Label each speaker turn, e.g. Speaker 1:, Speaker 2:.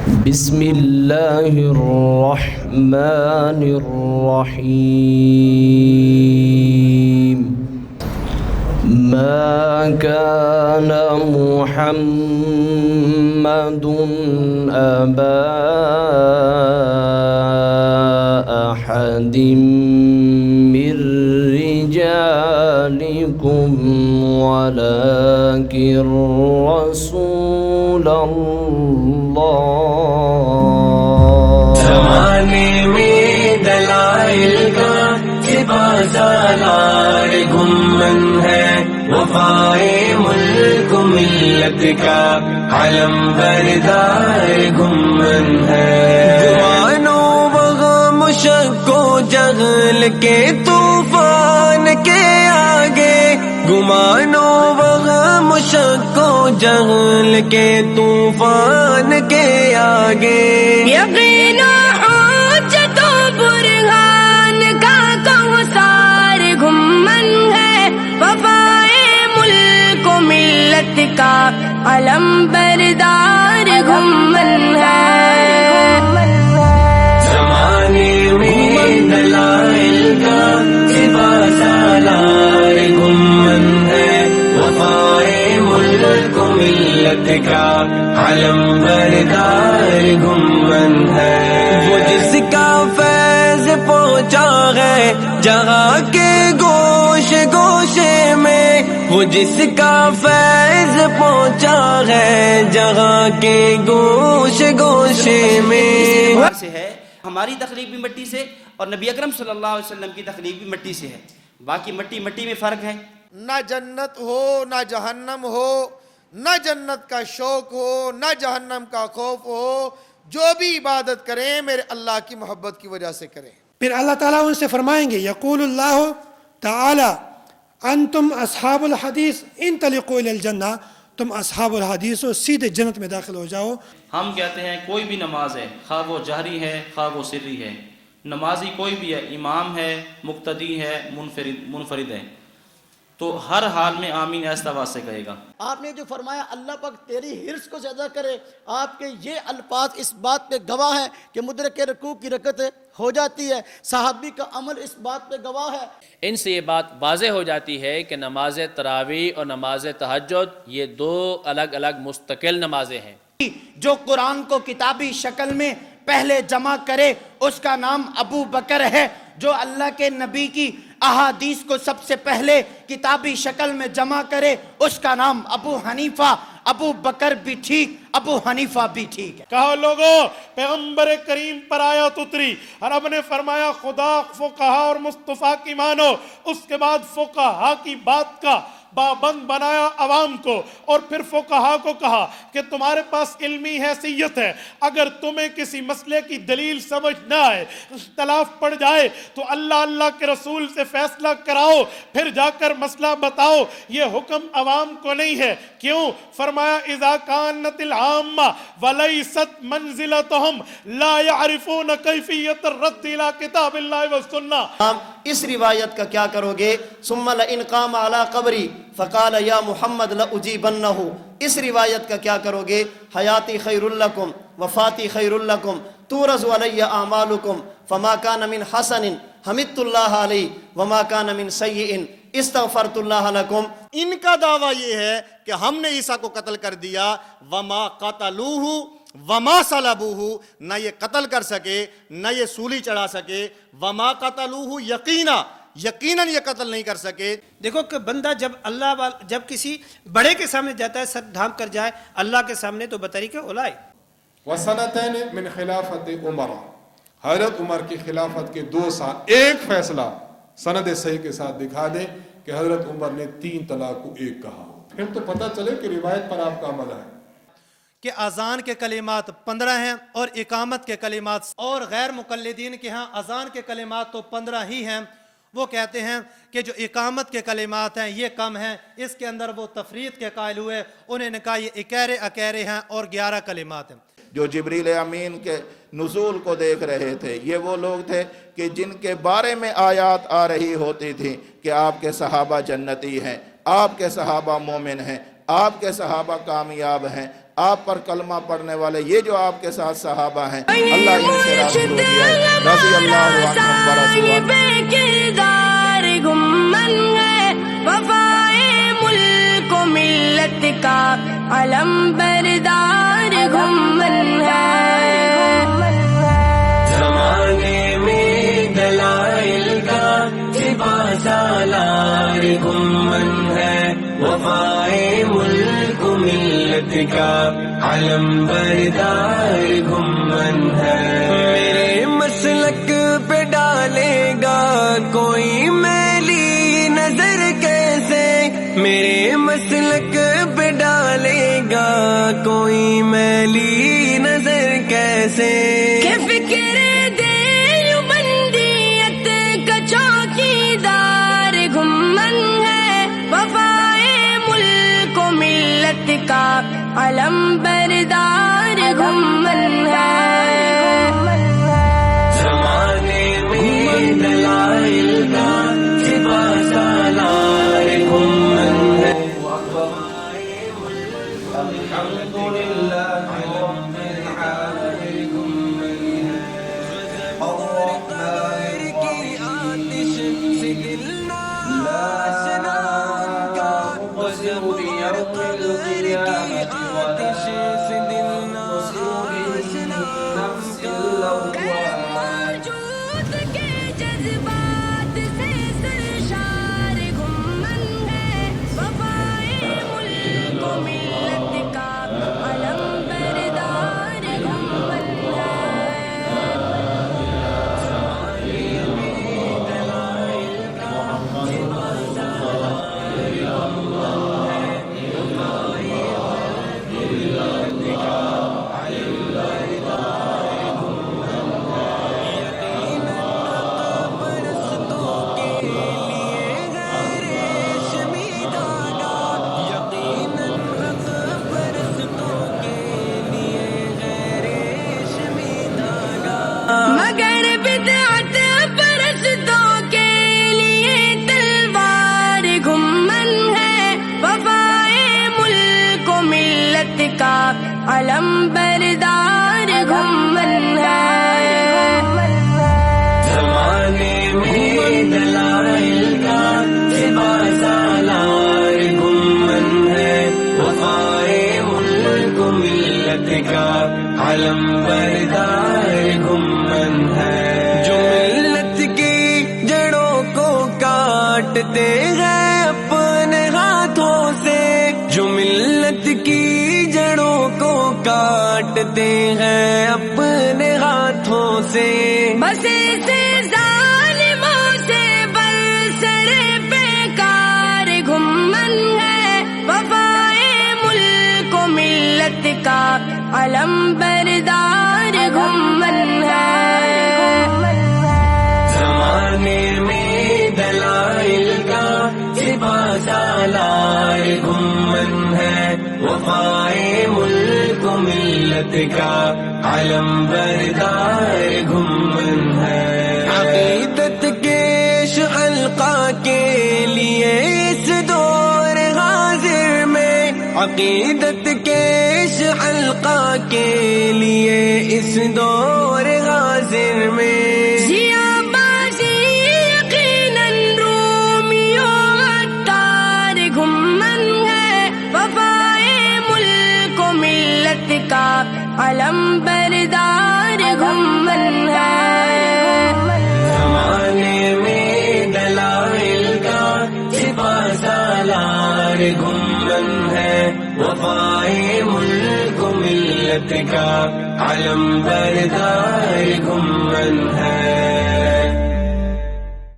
Speaker 1: بسم اللہ الرحمن الرحیم ما كان محمد أبا أحد من رجالكم ولكن رسول الله.
Speaker 2: زمانے میں دلائل کا سپاسالار گھومن ہے، وفائے ملک ملت کا علم بردار گھومن ہے. گمانوں وغم شک و جہل کے طوفان کے آگے، گمانوں وغم شک و جہل کے طوفان کے آگے،
Speaker 3: یقین و حجت و برہان کا کوثر گھمن ہے، وفائے ملک و ملت کا علم بردار گھمن ہے.
Speaker 2: زمانے میں دلائل کا سپاسالار گھومن ہے، وفائے ملک و ملت کا علم بردار گھومن ہے. وہ جس کا فیض پہنچا ہے جہاں کے گوشے گوشے میں، وہ جس کا فیض پہنچا ہے جہاں کے گوشے گوشے میں.
Speaker 4: سے ہے، ہماری تخلیق بھی مٹی سے اور نبی اکرم صلی اللہ علیہ وسلم کی تخلیق بھی مٹی سے ہے. باقی مٹی میں فرق ہے.
Speaker 5: نہ جنت ہو نہ جہنم ہو، نہ جنت کا شوق ہو نہ جہنم کا خوف ہو، جو بھی عبادت کریں میرے اللہ کی محبت کی وجہ سے کریں.
Speaker 6: پھر اللہ تعالیٰ ان سے فرمائیں گے یقول اللہ تعالی انتم اصحاب الحدیث انطلقوا الی الجنہ، تم اصحاب الحدیث ہو، سیدھے جنت میں داخل ہو جاؤ.
Speaker 4: ہم کہتے ہیں کوئی بھی نماز ہے، خواہ وہ جہری ہے خواہ وہ سری ہے، نمازی کوئی بھی ہے، امام ہے، مقتدی ہے، منفرد ہے، تو ہر حال میں آمین ایسا واسطے کہے گا.
Speaker 7: آپ نے جو فرمایا اللہ پاک تیری حرص کو زیادہ کرے، آپ کے یہ الفاظ اس بات پہ گواہ ہیں کہ مدرک رکوع کی رکعت ہو جاتی ہے. صحابی کا عمل اس بات پہ گواہ ہے.
Speaker 8: ان سے یہ بات واضح ہو جاتی ہے کہ نماز تراویح اور نماز تہجد یہ دو الگ الگ مستقل نمازیں ہیں.
Speaker 7: جو قرآن کو کتابی شکل میں پہلے جمع کرے اس کا نام ابو بکر ہے، جو اللہ کے نبی کی احادیث کو سب سے پہلے کتابی شکل میں جمع کرے اس کا نام ابو حنیفہ. ابو بکر بھی ٹھیک، ابو حنیفہ بھی ٹھیک ہے.
Speaker 9: کہو لوگوں، پیغمبر کریم پر آیت اتری اور اب نے فرمایا خدا فقہا اور مصطفیٰ کی مانو، اس کے بعد فقہا کی بات کا پابند بنایا عوام کو، اور پھر فقہا کو کہا کہ تمہارے پاس علمی حیثیت ہے، اگر تمہیں کسی مسئلے کی دلیل سمجھ نہ آئے، اختلاف پڑ جائے تو اللہ کے رسول سے فیصلہ کراؤ، پھر جا کر مسئلہ بتاؤ. یہ حکم عوام کو نہیں ہے. کیوں؟ فرمایا اذا کانت العامہ ولیست منزلتہم لا یعرفون کیفیت الرد الى کتاب اللہ والسنہ.
Speaker 7: اس روایت کا کیا کرو گے؟ ثم لئن قام علی قبری فقال یا محمد لأجیبنہ. اس روایت کا کیا کرو گے؟ حیاتی خیر لکم وفاتی خیر لکم تورز علی اعمالکم فما کان من حسن حمدت اللہ علیہ وما کان من سیئ استغفرت اللہ لکم.
Speaker 5: ان کا دعویٰ یہ ہے کہ ہم نے عیسیٰ کو قتل کر دیا، وما قتلوہ وما صلبوہ، نہ یہ قتل کر سکے نہ یہ سولی چڑھا سکے، وما قتلوہ یقیناً یہ قتل نہیں کر سکے.
Speaker 6: دیکھو کہ بندہ جب کسی بڑے کے سامنے جاتا ہے، سر ڈھانپ کر جائے اللہ کے سامنے، تو بطریقہ اولائے.
Speaker 10: وسنتین من خلافت عمر، حضرت عمر کی خلافت کے 2 سال ایک فیصلہ سند صحیح کے ساتھ دکھا دیں کہ حضرت عمر نے 3 طلاق کو 1 کہا ہو، پھر تو پتہ چلے کہ روایت پر آپ کا عمل ہے.
Speaker 5: کہ اذان کے کلمات 15 ہیں اور اقامت کے کلمات، اور غیر مقلدین کے ہاں اذان کے کلمات تو 15 ہی ہیں. وہ کہتے ہیں کہ جو اقامت کے کلمات ہیں یہ کم ہیں، اس کے اندر وہ تفرید کے قائل ہوئے، انہوں نے کہا یہ اکیرے ہیں اور 11 کلمات ہیں.
Speaker 11: جو جبریل امین کے نزول کو دیکھ رہے تھے، یہ وہ لوگ تھے کہ جن کے بارے میں آیات آ رہی ہوتی تھی کہ آپ کے صحابہ جنتی ہیں، آپ کے صحابہ مومن ہیں، آپ کے صحابہ کامیاب ہیں، آپ پر کلمہ پڑھنے والے، یہ جو آپ کے ساتھ صحابہ ہیں، اللہ ان سے راضی ہو گیا ہے، رضی اللہ عنہم ورضوا عنہ۔
Speaker 3: کردار گمن ہے، وفائے ملک و ملت کا علم بردار گمن ہے۔
Speaker 2: زمانے میں دلائل کا سپاہ سالار گمن ہے، وفائے ملک و ملت کا علم بردار گمن ہے۔ میرے مسلک پہ ڈالے گا کوئی میلی نظر کیسے، میرے مسلک پہ ڈالے گا کوئی میلی نظر کیسے،
Speaker 3: کہ فکر دیوبندیت کا چوکیدار گھمن ہے، وفائے ملک و ملت کا علم بردار گھمن ہے۔
Speaker 2: زمانے میں دلائل کا سپاہ سالار گمن ہے، الحمدللہ رب العالمین گمن ہے، الرحمن کی آتش سے دل ناشنا کا، وزر یوم القیامت آتش سے دل ناشنا نفس
Speaker 3: موجود کے جذبات سے سرشار گھمن ہے، وفائے ملک و ملت کا علم بردار گھمن ہے۔ مگر بدعت پرستوں کے لیے تلوار گھمن ہے، وفائے ملک و ملت کا علم بردار گھمن ہے۔
Speaker 2: زمانے میں دلائل کا سپاہ سالار گمن ہے، وفائے ملک و ملت کا علم بردار گمن ہے۔ جو ملت کی جڑوں کو کاٹتے ہیں اپنے ہاتھوں سے، جو ملت کی جڑوں کو کاٹتے ہیں اپنے ہاتھوں سے،
Speaker 3: بس ایسے ظالموں سے برسر بیکار گھمن ہے، وفائے ملک و ملت کا علم بردار گھمن ہے۔
Speaker 2: زمانے میں دلائل کا سپاہ سالار گمن ہے، وفائے ملک و ملت کا علم بردار گمن ہے۔ عقیدت کے حلقہ کے لیے اس دور حاضر میں، عقیدت کے حلقہ کے لیے اس دور حاضر میں،
Speaker 3: ضیا بازی یقیناً رومیوں عطار گھمن ہے، وفائے ملک و ملت کا علم بردار گھمن ہے۔
Speaker 2: زمانے میں دلائل کا سپاہ سالار گمن ہے، وفائے ملک و ملت کا علم بردار گمن ہے۔